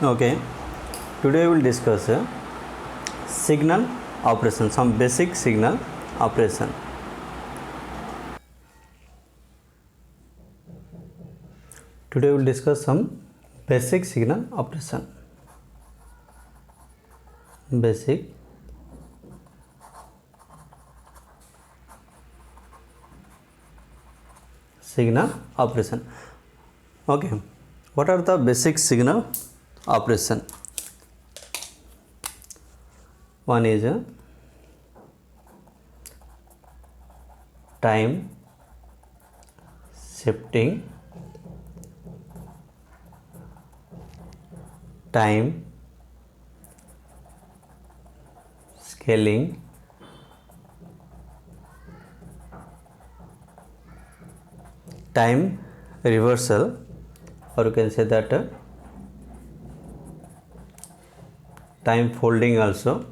Okay, today we will discuss signal operation, some basic signal operation. Today we will discuss some basic signal operation. Basic signal operation. Okay, what are the basic signal operation? One is time shifting, time scaling, time reversal, or you can say that time folding also,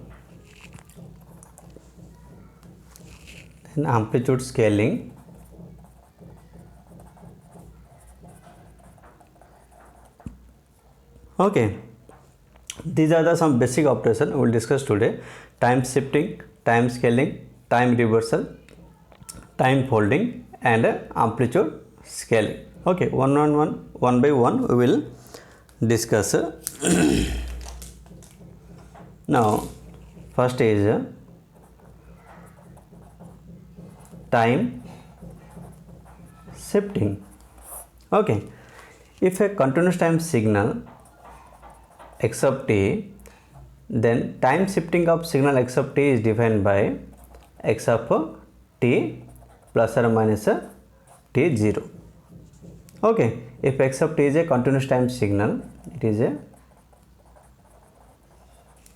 then amplitude scaling, okay. These are the some basic operation we will discuss today: time shifting, time scaling, time reversal, time folding, and amplitude scaling. Okay, one by one we will discuss. Now, first is time shifting. Okay, if a continuous time signal x of t, then time shifting of signal x of t is defined by x of t plus or minus t0. Okay, if x of t is a continuous time signal, it is a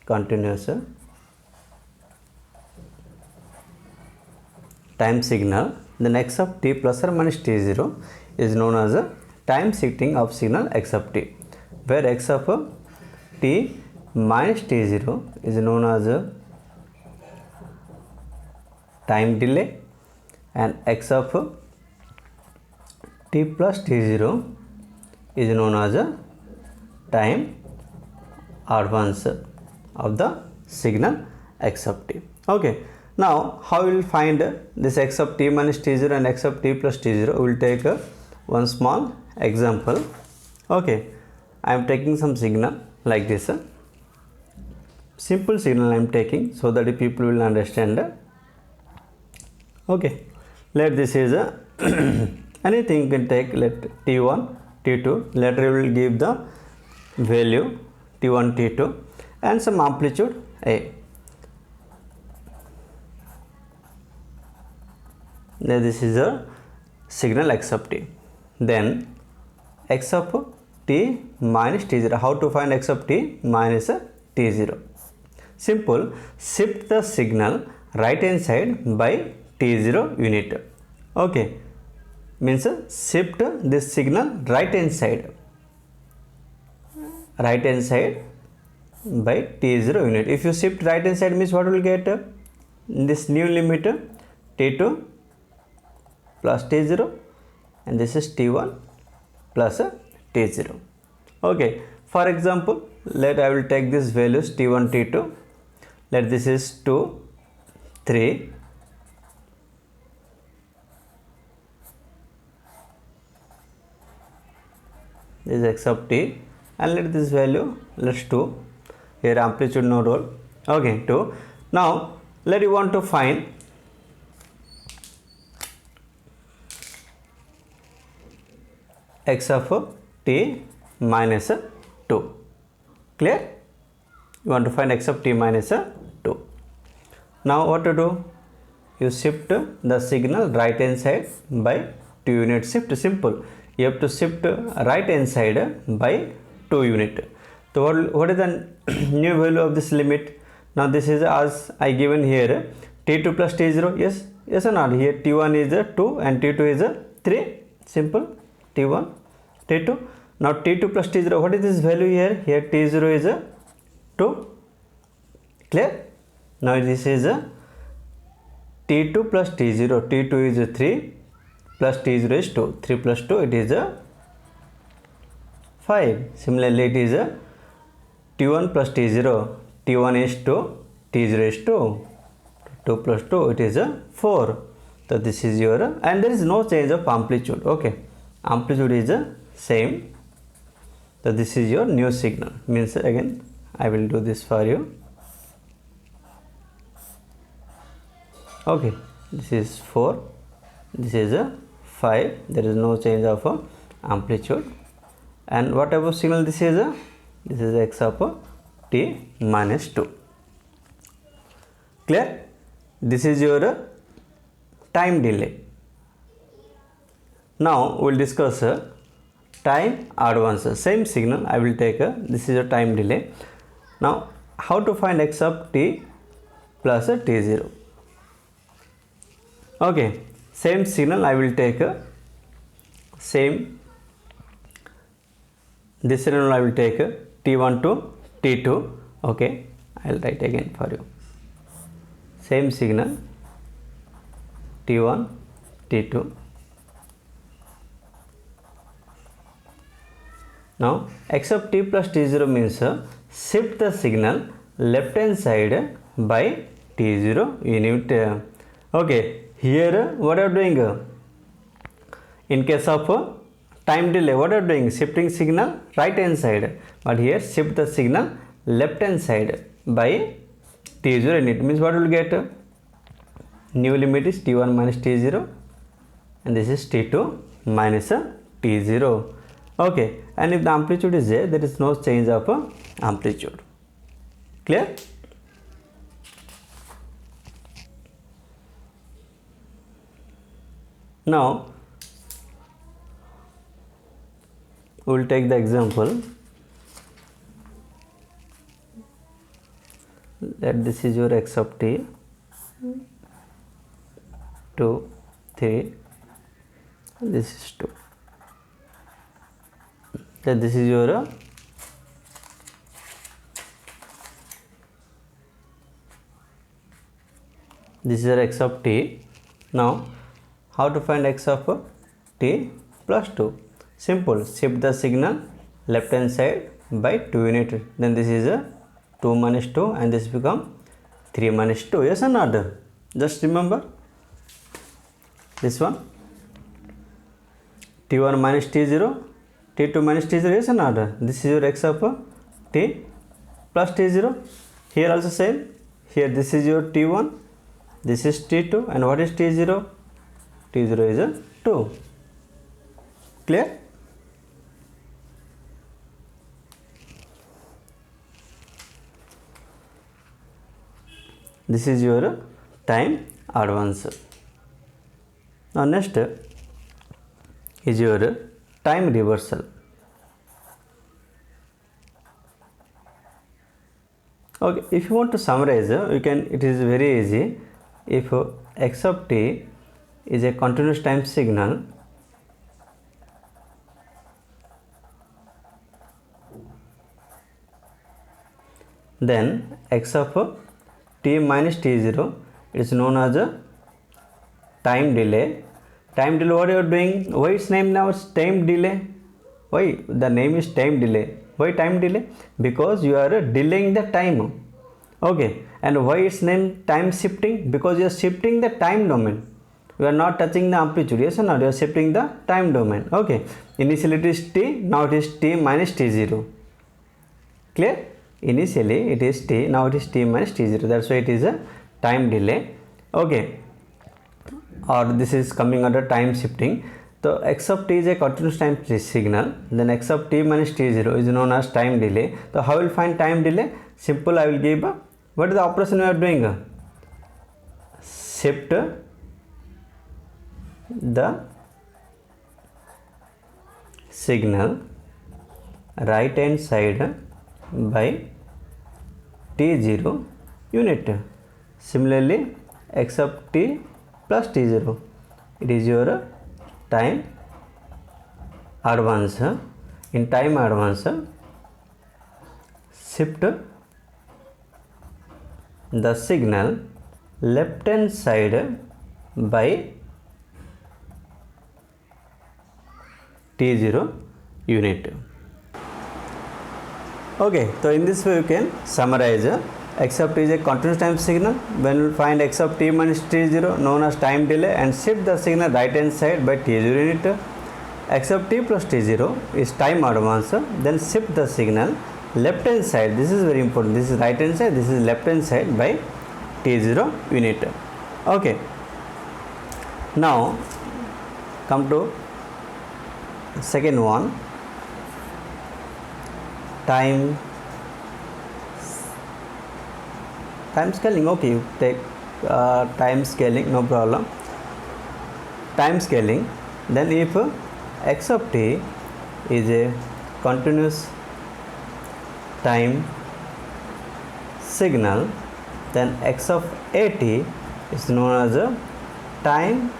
continuous time signal, then x of t plus or minus t0 is known as a time shifting of signal x of t, where x of t minus t0 is known as a time delay, and x of t plus t0 is known as a time advance of the signal x of t. Okay, now how we will find this x of t minus t0 and x of t plus t0? We will take one small example. Okay, I am taking some signal like this, simple signal I am taking so that the people will understand. Okay, let this is a anything you can take, let t1, t2, later we will give the value t1, t2 and some amplitude a. Now this is a signal x of t. Then x of t minus t0. How to find x of t minus t0? Simple, shift the signal right hand side by t0 unit. Okay, means shift this signal right hand side by t0 unit. If you shift right hand side, means what will get? This new limit t2 plus t0, and this is t1 plus t0. Okay, for example, let I will take this values t1, t2, let this is 2, 3, this is x of t, and let this value, let's 2, here amplitude no role. Okay, 2. Now let you want to find x of t minus 2. Clear? You want to find x of t minus 2. Now what to do? You shift the signal right hand side by 2 unit. Shift, simple. You have to shift right hand side by 2 unit. So what is the new value of this limit? Now this is as I given here t2 plus t0. Yes or not? Here t1 is 2 and t2 is 3. Simple. t1, t2. Now t2 plus t0, what is this value here? Here t0 is 2. Clear? Now this is t2 plus t0. t2 is 3 plus t0 is 2. 3 plus 2, it is 5. Similarly, it is t1 plus t0, t1 is 2, t0 is 2, 2 plus 2 it is a 4. So this is your, and there is no change of amplitude. Okay, amplitude is the same. So this is your new signal. Means again I will do this for you. Okay, this is 4, this is a 5. There is no change of amplitude. And whatever signal this is x of t minus 2. Clear? This is your time delay. Now we will discuss time advance. Same signal I will take. This is a time delay. Now how to find x of t plus t0? Okay, same signal I will take. Same this signal I will take t1 to t2. Okay, I will write again for you. Same signal t1 t2. Now x of t plus t0 means shift the signal left hand side by t0 unit. Okay, here what are you doing? In case of time delay, what are you doing? Shifting signal right hand side, but here shift the signal left hand side by t0 unit. Means what will get? New limit is t1 minus t0, and this is t2 minus t0. Okay, and if the amplitude is there is no change of amplitude. Clear? Now we will take the example that this is your x of t, 2, 3, and this is 2. That this is your x of t. Now how to find x of t plus 2? Simple, shift the signal left hand side by 2 unit. Then this is a 2 minus 2 and this become 3 minus 2. Yes or not? Just remember this one, t1 minus t0, t2 minus t0. Yes or not? This is your x of t plus t0. Here also same. Here this is your t1, this is t2, and what is t0? t0 is a 2. Clear? This is your time advance. Now next is your time reversal. Okay, if you want to summarize, you can. It is very easy. If x of t is a continuous time signal, then x of t minus t0 is known as a time delay. Time delay, what you are doing? Why its name now is time delay? Why the name is time delay? Why time delay? Because you are delaying the time. Okay, and why its name time shifting? Because you are shifting the time domain. You are not touching the amplitude. Yes or not? You are shifting the time domain. Okay, initially it is t, now it is t minus t0. Clear? Initially it is t, now it is t minus t0. That's why it is a time delay. Okay, or this is coming under time shifting. So x of t is a continuous time signal, then x of t minus t0 is known as time delay. So how will find time delay? Simple, I will give what is the operation we are doing? Shift the signal right hand side by t0 unit. Similarly, x of t plus t0, it is your time advance. In time advance, shift the signal left hand side by t0 unit. Okay, so in this way you can summarize. X of t is a continuous time signal. When we find x of t minus t0 known as time delay and shift the signal right hand side by t0 unit. X of t plus t0 is time advance. Then shift the signal left hand side. This is very important. This is right hand side. This is left hand side by t0 unit. Okay. Now come to second one. Time scaling. Okay, you take time scaling, no problem. Time scaling. Then if x of t is a continuous time signal, then x of at is known as a time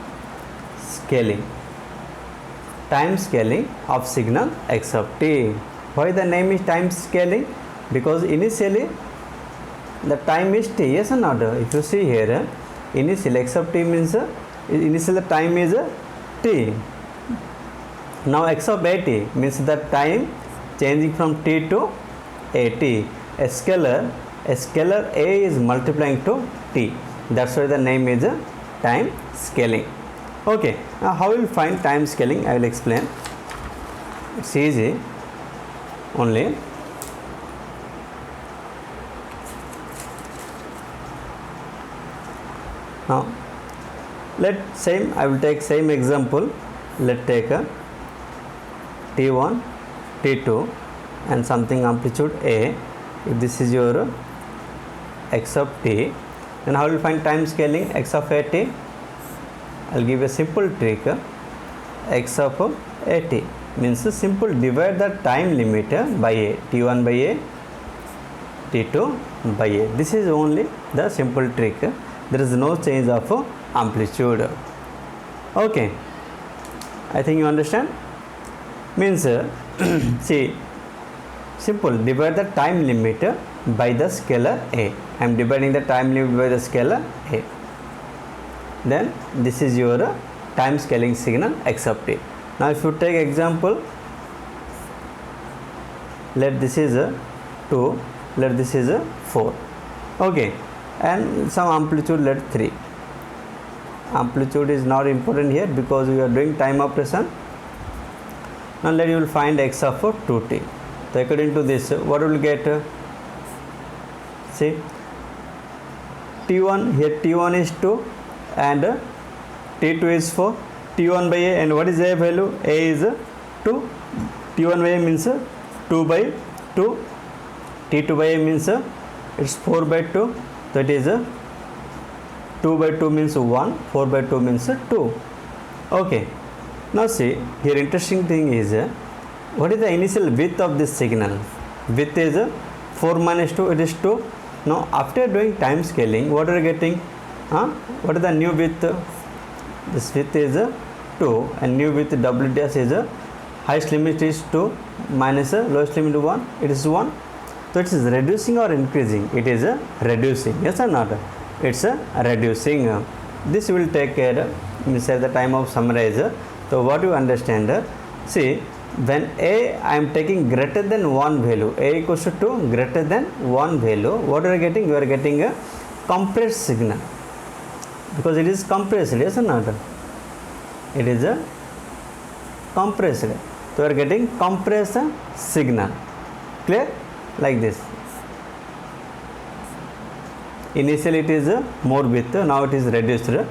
scaling. Time scaling of signal x of t. Why the name is time scaling? Because initially the time is t, yes or not? If you see here, initially x of t means initially the time is t. Now x of at means the time changing from t to at. A scalar a is multiplying to t. That's why the name is time scaling. Okay, now how will you find time scaling? I will explain. It's easy only. Now I will take same example. Let's take a t1, t2 and something amplitude a. If this is your x of t, then how will you find time scaling x of at? I'll give a simple trick. X of at means simple divide the time limit by a, t1 by a, t2 by a. This is only the simple trick. There is no change of amplitude. Okay, I think you understand. Means see, simple divide the time limit by the scalar a. I am dividing the time limit by the scalar a. Then this is your time scaling signal x of t. Now if you take example, let this is a 2, let this is a 4. Okay, and some amplitude, let 3. Amplitude is not important here because we are doing time operation. Now let you will find x of 2t. So according to this, what will get? See, t1 here, t1 is 2 and t2 is 4. t1 by a, and what is a value? A is 2. t1 by a means 2 by 2. t2 by a means it's 4 by 2. So it is 2 by 2 means 1, 4 by 2 means 2. Okay. Now see, here interesting thing is, what is the initial width of this signal? Width is 4 minus 2, it is 2. Now after doing time scaling, what are you getting? What is the new width? This width is 2 and new width w dash is highest limit is 2 minus lowest limit 1, it is 1. So it is reducing or increasing? It is reducing, yes or not? It's reducing. This will take care, means at the time of summarize. So what you understand? See, when a I am taking greater than 1 value, a equals to 2 greater than 1 value, what are you getting? You are getting a compressed signal because it is compressed, yes or not? It is a compressed. So you are getting compressed signal. Clear? Like this. Initially it is more width, now it is reduced. It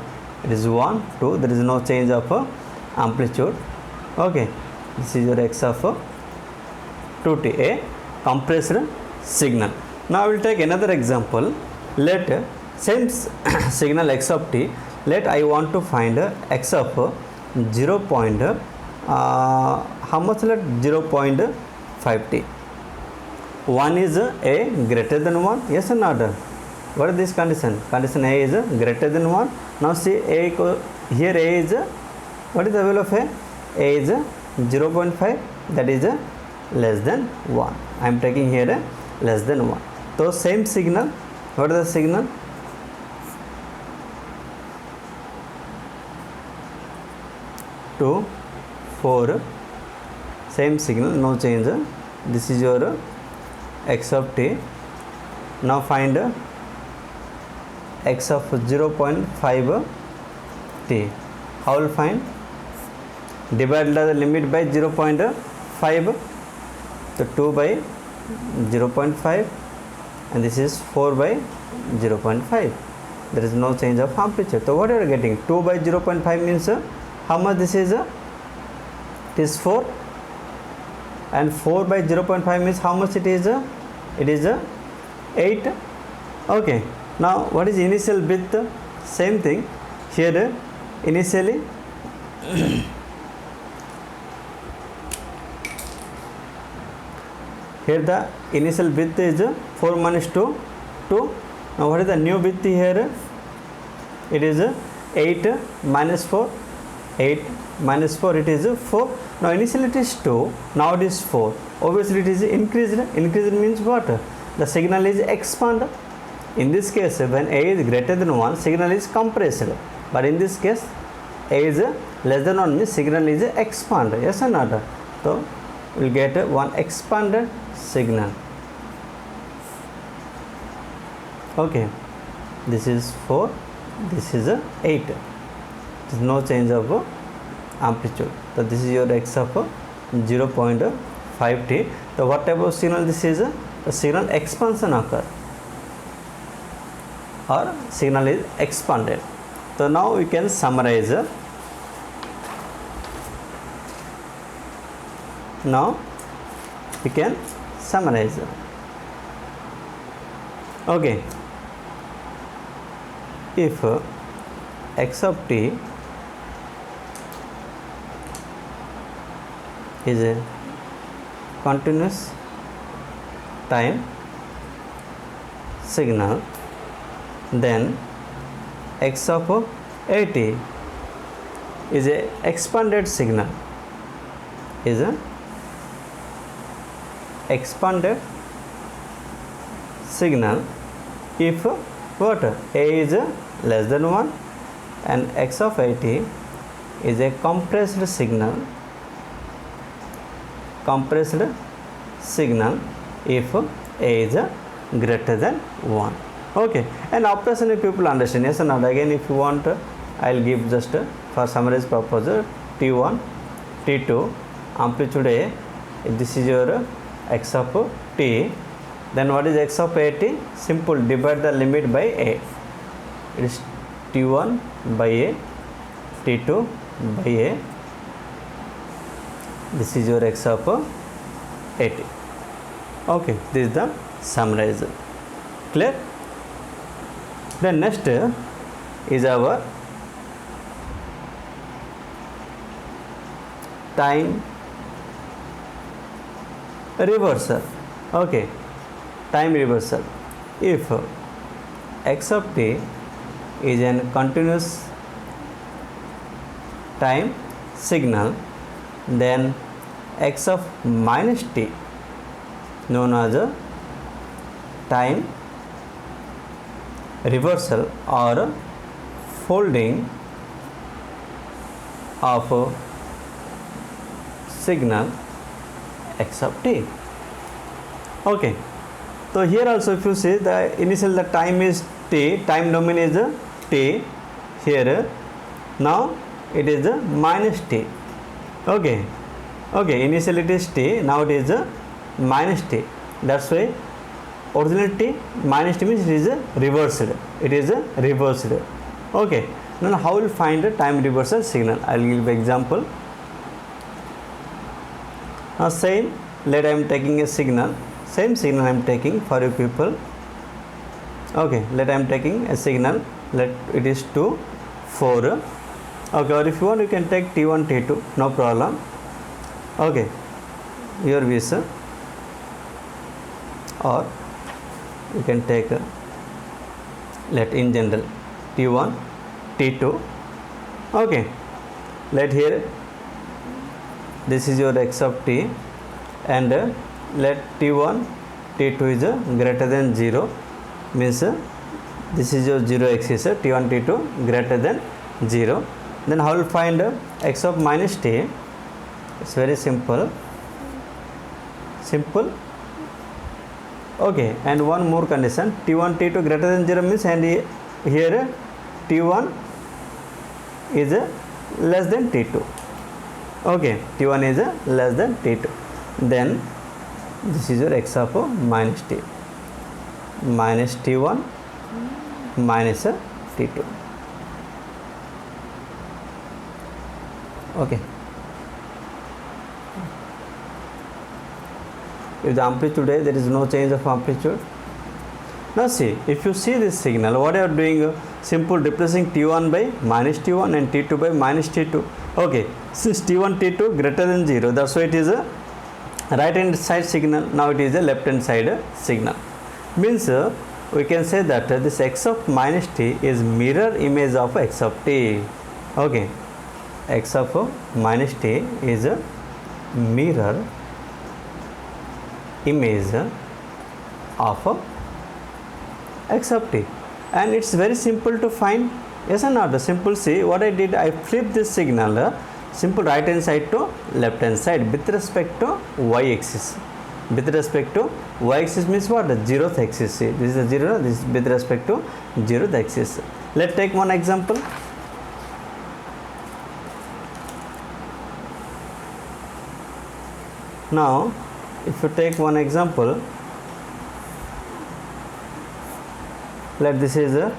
is 1, 2, there is no change of amplitude. Okay, this is your x of 2t, a compressed signal. Now I will take another example. Let same signal x of t, let I want to find x of 0. How much? Let 0.5t. 1 is a greater than 1, yes or not? What is this condition? Condition a is greater than 1. Now see, a here a is, what is the value of a? A is 0.5, that is less than 1. I am taking here less than 1. So same signal, what is the signal? Two, 4, same signal, no change. This is your x of t. Now find x of 0.5 t. How will find? Divide the limit by 0.5. So 2 by 0.5 and this is 4 by 0.5. There is no change of amplitude. So what you are getting? 2 by 0.5 means how much this is? It is 4, and 4 by 0.5 means how much it is? It is 8. Okay. Now what is initial width? Same thing here. Initially here the initial width is 4 minus 2, 2. Now what is the new width here? It is 8 minus 4. 8 minus 4, it is 4. Now initially it is 2, now it is 4. Obviously it is increased. Increased means what? The signal is expanded. In this case, when a is greater than 1, signal is compressed. But in this case, a is less than 1 means signal is expanded. Yes or not? So we will get one expanded signal. Okay, this is 4, this is 8. There is no change of amplitude. So this is your x of 0.5 t. So what type of signal this is? The signal expansion occur or signal is expanded. So now we can summarize. Now we can summarize. Okay. If x of t is a continuous time signal, then x of at is a expanded signal, is a expanded signal if what? A is less than 1 and x of at is a compressed signal if a is greater than 1. Okay, and operation if people understand. Yes or not? Again, if you want, I will give just for summarize purpose t1, t2, amplitude A. If this is your x of t, then what is x of at? Simple, divide the limit by a. It is t1 by a, t2 by a. This is your x of at. Okay, this is the summarizer. Clear? Then next is our time reversal. Okay, time reversal. If x of t is a continuous time signal, then x of minus t, known as a time reversal or folding of signal x of t. Okay, so here also if you see the initial the time is t, time domain is t here, now it is minus t. Okay, okay, initially it is t, now it is minus t. That's why original t minus t means it is reversed. It is reversed. Okay, now how will find the time reversal signal? I will give example. Now same, let I am taking a signal, same signal I am taking for you people. Okay, let I am taking a signal, let it is 2, 4. Okay, or if you want you can take t1, t2, no problem. Okay, your wish. Or you can take let in general t1, t2. Okay, let here this is your x of t and let t1, t2 is greater than 0, means this is your 0 axis, t1, t2 greater than 0. Then how will find x of minus t? It's very simple. Okay, and one more condition, t1 t2 greater than 0 means, and here t1 is less than t2. Okay, t1 is less than t2, then this is your x of minus t, minus t1 minus t2. Okay, if the amplitude is, there is no change of amplitude. Now see, if you see this signal, what you are doing, simple replacing t1 by minus t1 and t2 by minus t2. Okay, since t1 t2 greater than 0, that's why it is a right hand side signal. Now it is a left hand side signal, means we can say that this x of minus t is mirror image of x of t. Okay, x of minus t is a mirror image of x of t, and it's very simple to find. Yes or not? Simple. See what I did, I flipped this signal, simple right hand side to left hand side with respect to y axis. With respect to y axis means what? The 0th axis. See, this is the 0, this is with respect to 0th axis. Let's take one example. Now if you take one example, let this is a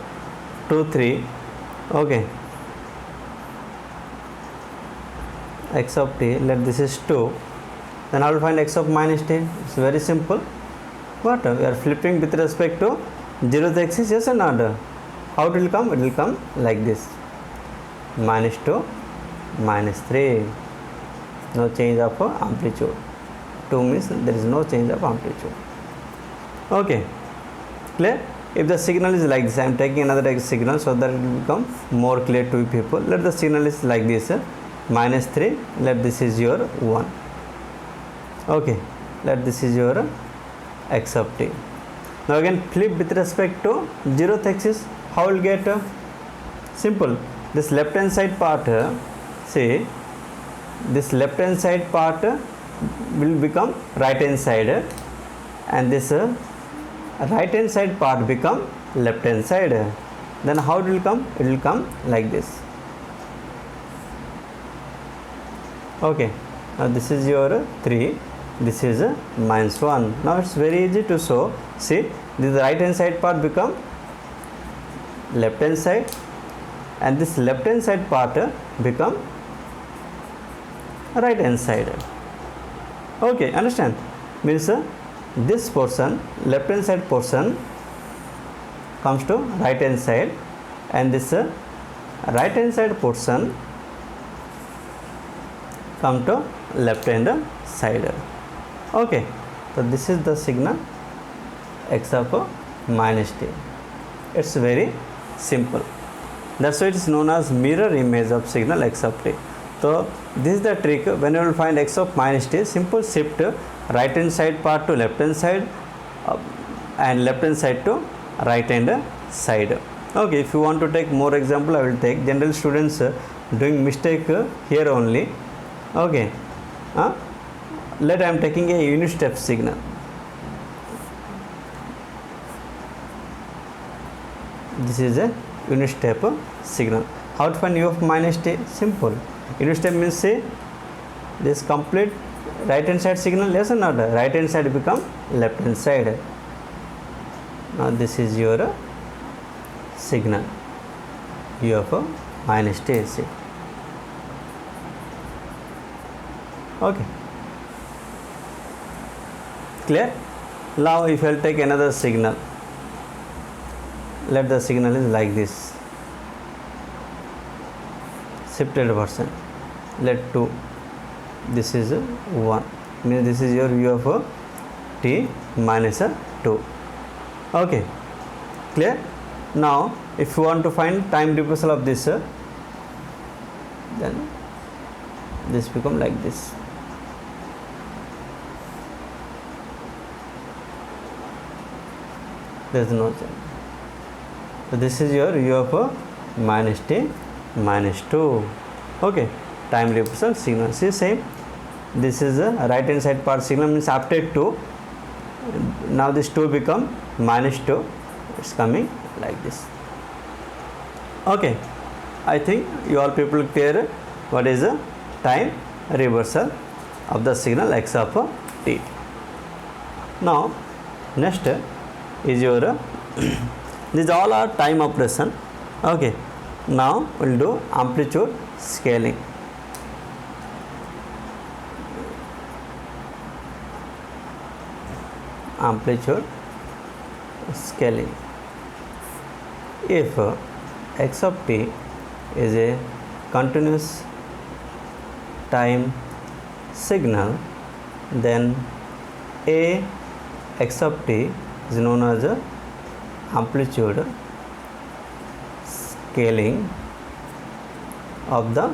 2 3. Okay, x of t, let this is 2, then I will find x of minus t. It's very simple. What? We are flipping with respect to 0th axis. Yes or not? How it will come? It will come like this, minus 2 minus 3, no change of amplitude. 2 means there is no change of amplitude. Okay, clear? If the signal is like this, I am taking another signal so that it will become more clear to people. Let the signal is like this, minus 3, let this is your 1. Okay, let this is your x of t. Now again flip with respect to 0th axis. How will get? Simple. This left hand side part, see, this left hand side part will become right hand side, and this right hand side part become left hand side. Then how it will come? It will come like this. Okay, now this is your 3, this is minus 1. Now it's very easy to show. See, this right hand side part become left hand side, and this left hand side part become right hand side. Okay, understand? Means this portion, left hand side portion, comes to right hand side, and this right hand side portion come to left hand side. Okay, so this is the signal x of minus t. It's very simple. That's why it is known as mirror image of signal x of t. So this is the trick. When you will find x of minus t, simple shift right hand side part to left hand side, and left hand side to right hand side. Okay, if you want to take more example, I will take. General students doing mistake here only. Okay, let I am taking a unit step signal. This is a unit step signal. How to find u of minus t? Simple. Unit step means, say, this complete right hand side signal. Yes or not? Right hand side become left hand side. Now this is your signal u of minus t. See. Okay, clear? Now if I will take another signal, let the signal is like this, shifted version. Let 2, this is 1, means this is your u of t minus 2. Okay, clear? Now if you want to find time reversal of this, then this become like this. There is no change. So this is your u of minus t minus 2. Okay, time reversal signal. See, same. This is a right hand side part signal, means after 2, now this 2 become minus 2, it's coming like this. Okay, I think you all people clear what is the time reversal of the signal x of t. Now next is your these all are time operation. Okay, now we'll do amplitude scaling. Amplitude scaling. If x of t is a continuous time signal, then a x of t is known as a amplitude scaling of the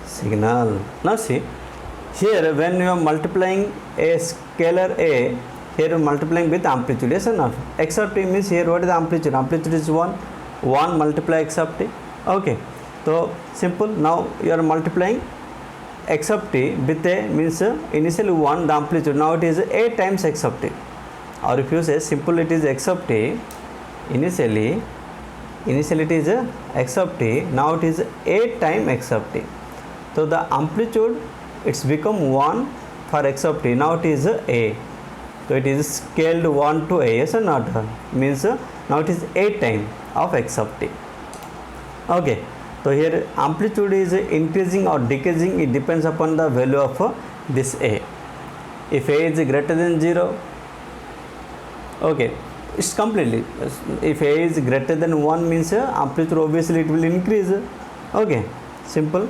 signal. Now see, here when you are multiplying a scalar a, here you are multiplying with amplitude, yes or not? X of t means here what is the amplitude? Amplitude is 1 multiply x of t. Okay, so simple. Now you are multiplying x of t with a means initially 1 the amplitude, now it is a times x of t, or if you say simple, it is x of t, initially it is x of t, now it is a time x of t. So the amplitude it's become 1 for x of t, now it is a, so it is scaled 1 to a, yes or not? Means now it is a time of x of t. Okay, so here amplitude is increasing or decreasing, it depends upon the value of this a. If a is greater than 0, okay, it's completely, if a is greater than 1 means amplitude obviously it will increase. Okay, simple.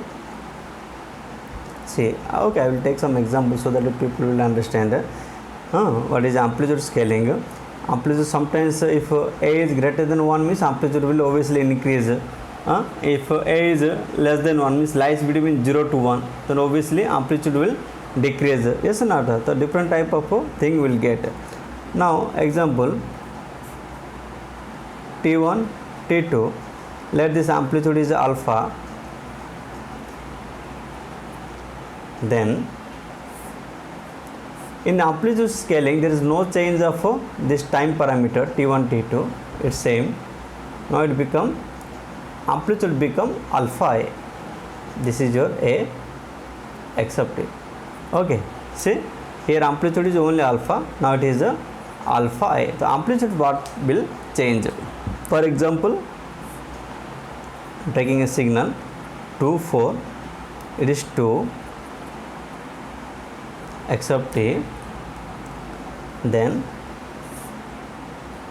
See, okay, I will take some examples so that people will understand what is amplitude scaling. Amplitude sometimes if a is greater than 1 means amplitude will obviously increase. If a is less than 1 means lies between 0 to 1, then obviously amplitude will decrease. Yes or not? So different type of thing will get. Now example t1 t2, let this amplitude is alpha, then in amplitude scaling there is no change of this time parameter t1 t2, it's same. Now it become amplitude become alpha a, this is your a x of t. Okay, see here amplitude is only alpha, now it is alpha a, the amplitude what will change. For example, taking a signal 2 4, it is 2 x of t, then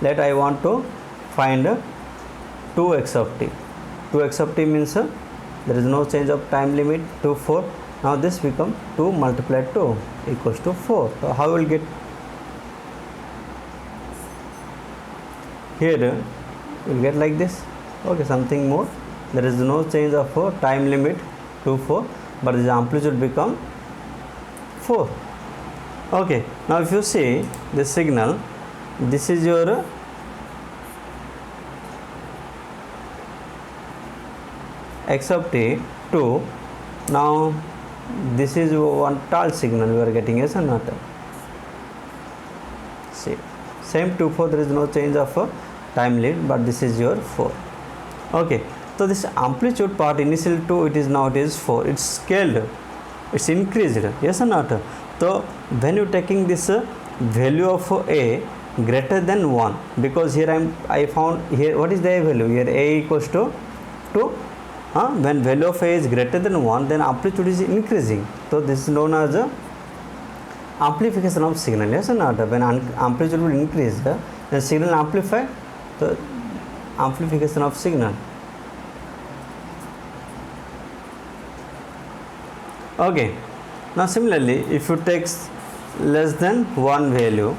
let I want to find 2 x of t. 2 x of t means there is no change of time limit, 2 4, now this become 2 multiplied 2 equals to 4. So how will get? Here you will get like this. Okay, something more, there is no change of time limit 2 4, but the amplitude become 4. Okay, now if you see this signal, this is your x of t 2, now this is one tall signal we are getting, yes or not? See, same 2 4, there is no change of time limit, but this is your 4. Okay, so this amplitude part initial 2, it is now it is 4, it's scaled, it's increased, yes or not? So when you taking this value of a greater than 1, because here I found here what is the value, here a equals to 2, when value of a is greater than 1, then amplitude is increasing, so this is known as amplification of signal, yes or not? When amplitude will increase, the signal amplify, the amplification of signal. Okay, now similarly if you take less than 1 value,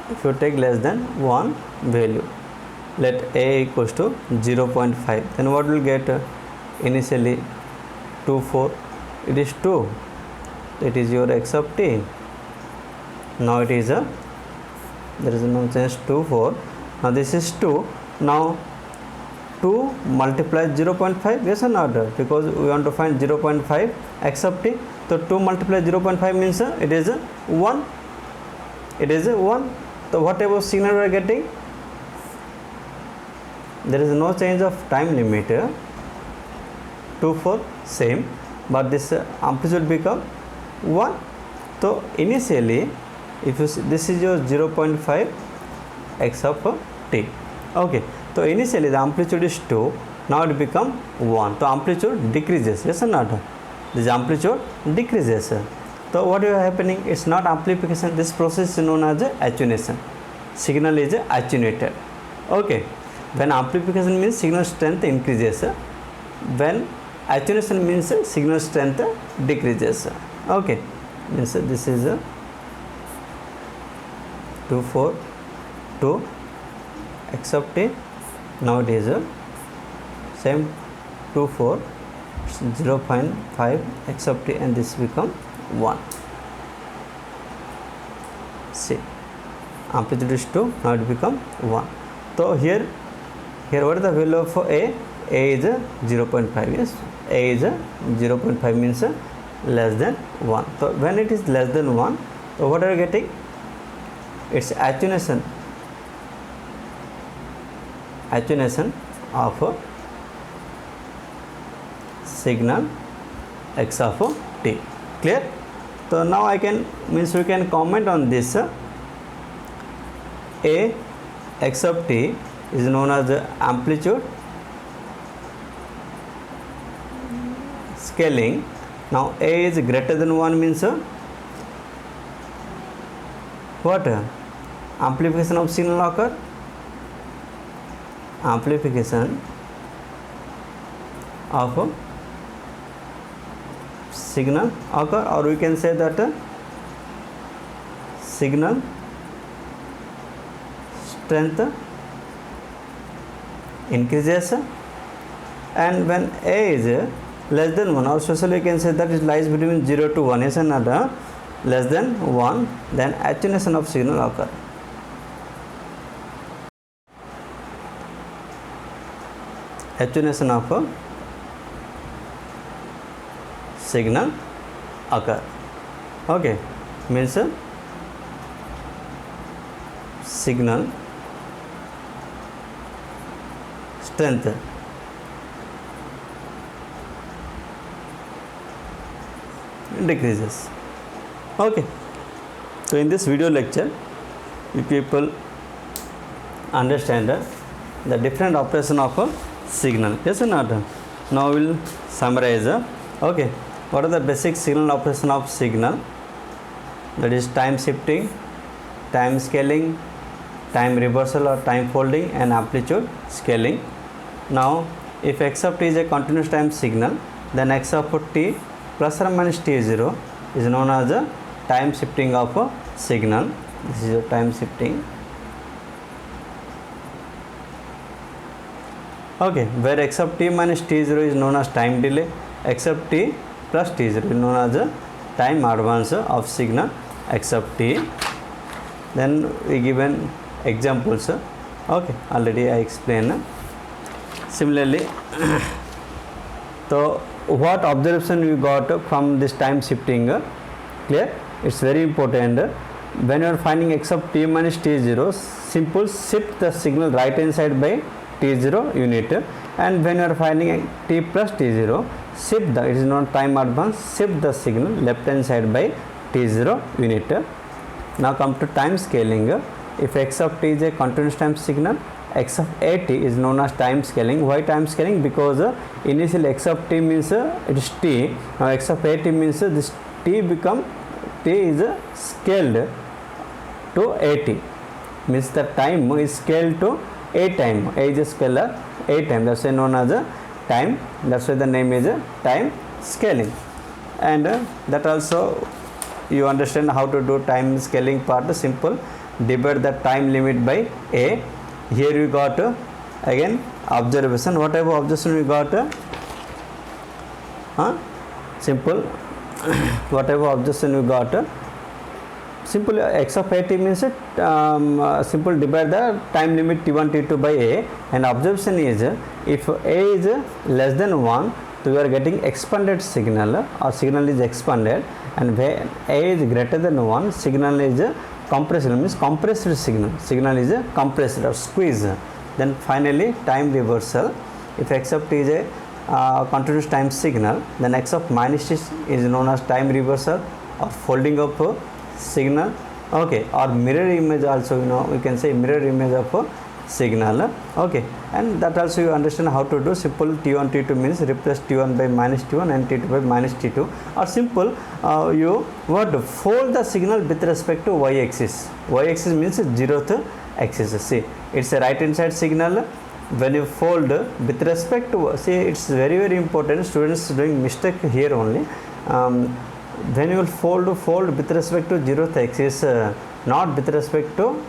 if you take less than 1 value, let a equals to 0.5, then what will get? Initially 2 4, it is 2, it is your x of t, now it is there is no change 2 4, now this is 2, now 2 multiplies 0.5, yes or not? Because we want to find 0.5 x of t. So 2 multiplies 0.5 means it is 1. It is 1. So whatever signal we are getting, there is no change of time limit. 2 4 same, but this amplitude become 1. So initially, if you see, this is your 0.5 x of t. Okay, so initially the amplitude is 2, now it become 1. So amplitude decreases, yes or not? This amplitude decreases. So what is happening? It's not amplification. This process is known as attenuation. Signal is attenuated. Okay, when amplification means signal strength increases, when attenuation means signal strength decreases. Okay, means this is 2 4 2 x of t. Now it is same 2 4 0.5 x of t, and this become 1. See, amplitude is 2, now it become 1. So here what is the value of a? A is 0.5, yes, a is 0.5 means less than 1. So when it is less than 1, so what are you getting? It's attenuation of signal x of t. Clear? So now we can comment on this. A x of t is known as amplitude scaling. Now a is greater than 1 means what? Amplification of signal occur. Amplification of signal occur, or we can say that signal strength increases, and when a is less than 1, or especially we can say that it lies between 0 to 1, is another less than 1, then attenuation of signal occur. Attenuation of signal occur. Okay, means signal strength decreases. Okay, so in this video lecture, you people understand the different operation of a signal, yes or not? Now we will summarize. Okay, what are the basic signal operation of signal? That is time shifting, time scaling, time reversal or time folding, and amplitude scaling. Now if x of t is a continuous time signal, then x of t plus or minus t0 is known as a time shifting of a signal. This is a time shifting. Okay, where x of t minus t0 is known as time delay, x of t plus t0 is known as a time advance of signal x of t. Then we given examples. Okay, already I explained. Similarly, so what observation we got from this time shifting? Clear? It's very important. When you are finding x of t minus t0, simple shift the signal right hand side by t0 unit, and when you are finding t plus t0, shift the, it is not time advance, shift the signal left hand side by t0 unit. Now come to time scaling. If x of t is a continuous time signal, x of at is known as time scaling. Why time scaling? Because initially x of t means it is t. Now x of at means this t is scaled to at, means the time is scaled to a time. A is a scalar, a time, that's why known as a time, that's why the name is time scaling. And that also you understand how to do time scaling part. Simple, divide the time limit by a. Here we got again observation. Whatever observation we got, simple whatever observation we got, simple x of at means simple divide the time limit t1 t2 by a, and observation is if A is less than 1, so we are getting expanded signal, or signal is expanded, and when A is greater than 1, signal is compressed, means compressed signal is compressed or squeezed. Then finally time reversal, if x of t is a continuous time signal, then x of minus t is known as time reversal or folding of signal, okay, or mirror image also, we can say mirror image of signal, okay. And that also you understand how to do. Simple t1 t2 means replace t1 by minus t1 and t2 by minus t2, or simple you what fold the signal with respect to y axis. Y axis means 0th axis. See, it's a right hand side signal. When you fold with respect to, see, it's very important, students doing mistake here only. When you will fold with respect to 0th axis, not with respect to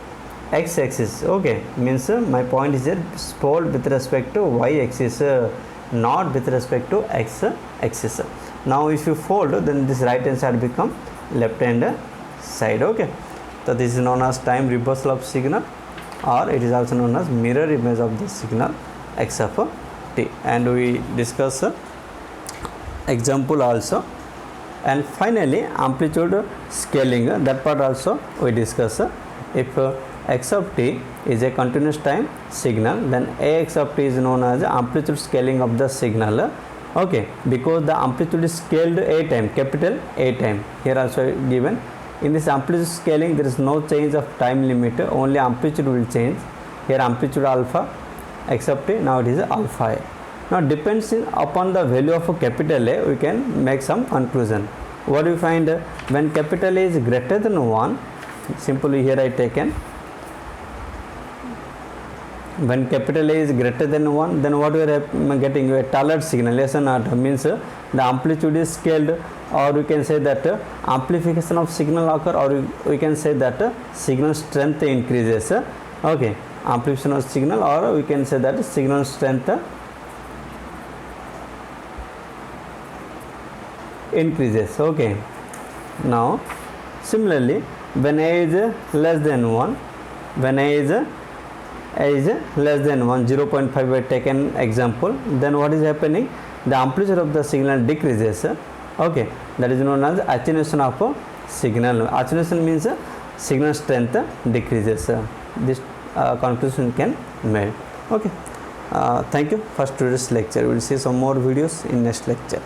x axis, okay, means my point is that fold with respect to y axis, not with respect to x axis. Now if you fold, then this right hand side become left hand side, okay. So this is known as time reversal of signal, or it is also known as mirror image of the signal x of t. And we discuss example also. And finally amplitude scaling, that part also we discuss. If x of t is a continuous time signal, then ax of t is known as amplitude scaling of the signal, okay, because the amplitude is scaled a time, capital A time. Here also given. In this amplitude scaling, there is no change of time limit, only amplitude will change. Here amplitude alpha x of t, now it is alpha a. Now depends upon the value of capital A, we can make some conclusion. What do we find? When capital A is greater than 1, simply here I taken, when capital A is greater than 1, then what we are getting? A tailored signal, yes or not, means the amplitude is scaled, or we can say that amplification of signal occur, or we can say that signal strength increases, okay, amplification of signal, or we can say that signal strength increases, okay. Now similarly, when A is less than 1, when A is less than 1, 0.5 I taken example, then what is happening? The amplitude of the signal decreases, okay, that is known as attenuation of signal. Attenuation means signal strength decreases. This conclusion can made, okay. Thank you for today's lecture. We will see some more videos in next lecture.